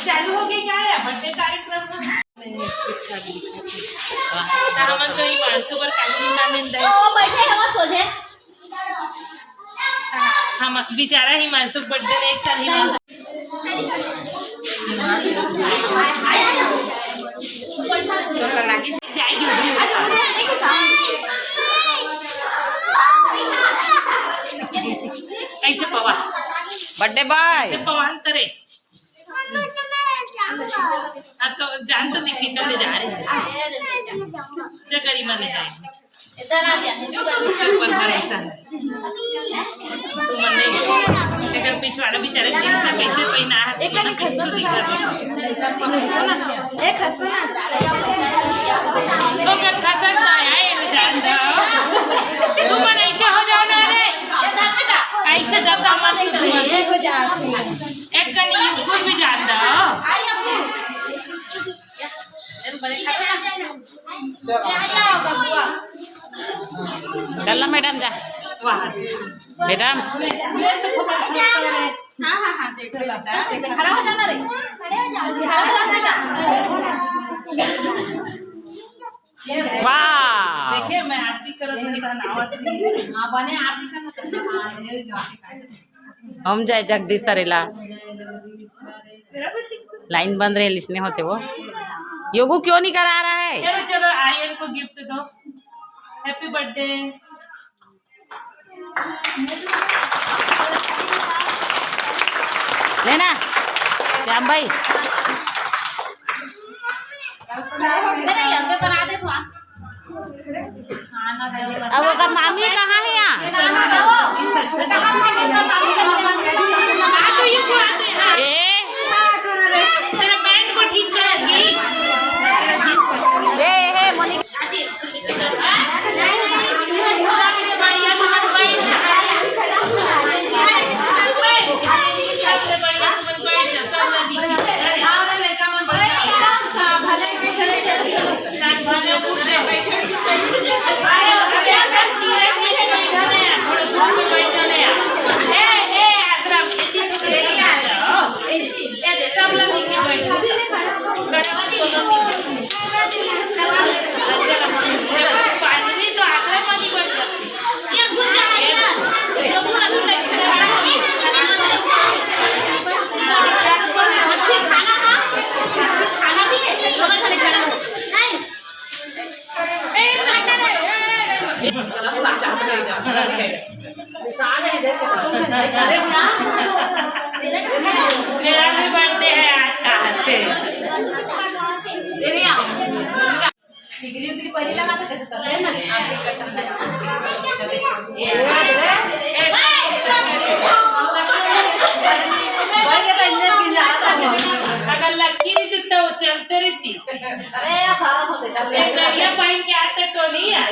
चालू हो गई क्या है बर्थडे कार्यक्रम हमन तो ही मानसू पर कालीना में दे ओ बैठे है वो सोझे हम बेचारा ही मानसू बर्थडे ने एक साल ही लगी जाएगी कैसे पवा बर्थडे बॉय पवान करे तो जान तो दिखी करने जा रहे हैं क्या करी मने जाएंगे इधर आ जा ऊपर भरोसा है तू मन नहीं अगर पिछवाड़ा बेचारा किसका कैसे पहना है एक नहीं खस्ता दिखा एक खस्ता ना तो कर खस्ता ना आए ले जान दो तू मन ऐसे हो जाना रे ऐसे जाता मत तू एक हो जा एक कनी ऊपर भी जान दो चलो मैडम जा मैडम हां हां हां देख ले बेटा खड़ा हो जाना रे खड़ा हो जाएगा वाह देखिए मैं आरती करत हूं नावत हां बने आरती करना हम जाए जगदीश सरेला लाइन बंद रहे लिखने होते वो योगू क्यों नहीं करा रहा है चलो चलो आर्यन को गिफ्ट दो हैप्पी बर्थडे लेना श्याम भाई नहीं हमें बना दे तो अब अगर मामी कहाँ है यहाँ तेरा बैंड को ठीक करेगी हे मोनिका मेरा भी बर्थडे है आज का डिग्री उतरी पहले लगा था कैसे कर ले ना अगर लड़की नहीं तो चलते रहती अरे यार सारा सोचे कर ले ये पहन के आते तो नहीं आए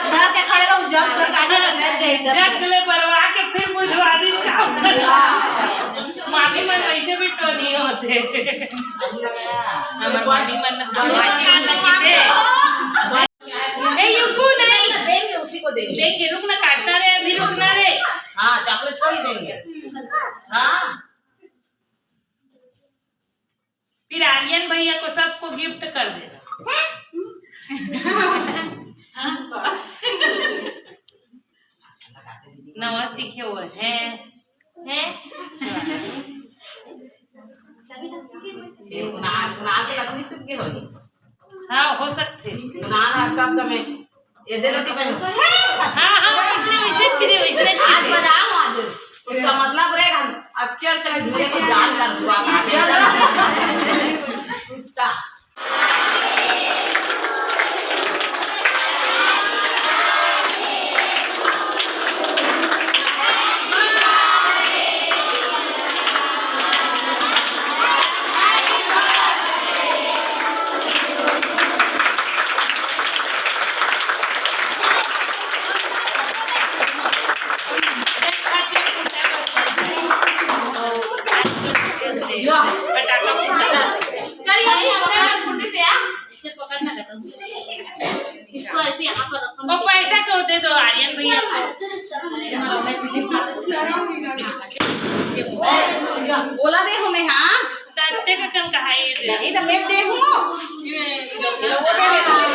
घर के खड़े रहो जब तक आगे ले दे जगले परवा के फिर बुझवा दी काम मामी मन वैसे भी तो नहीं होते हमारे मामी मन ए युगू नहीं देंगे उसी को देंगे रुक ना काटता रे अभी रुकना रे हाँ चॉकलेट को ही देंगे हाँ फिर आर्यन भैया को सबको गिफ्ट कर देना नवा सीखे हुए हैं लकड़ी सूख के होगी हाँ हो सकते शब्द में ये दे रोटी बन हाँ वैसे आज बजाओ आज उसका मतलब रहेगा आश्चर्य से दूसरे को जान कर दुआ पैसा तो दे दो आर्यन भैया बोला दे हमें हाँ एकदम कहा ये दे नहीं तो मैं देखूं ये वो दे देता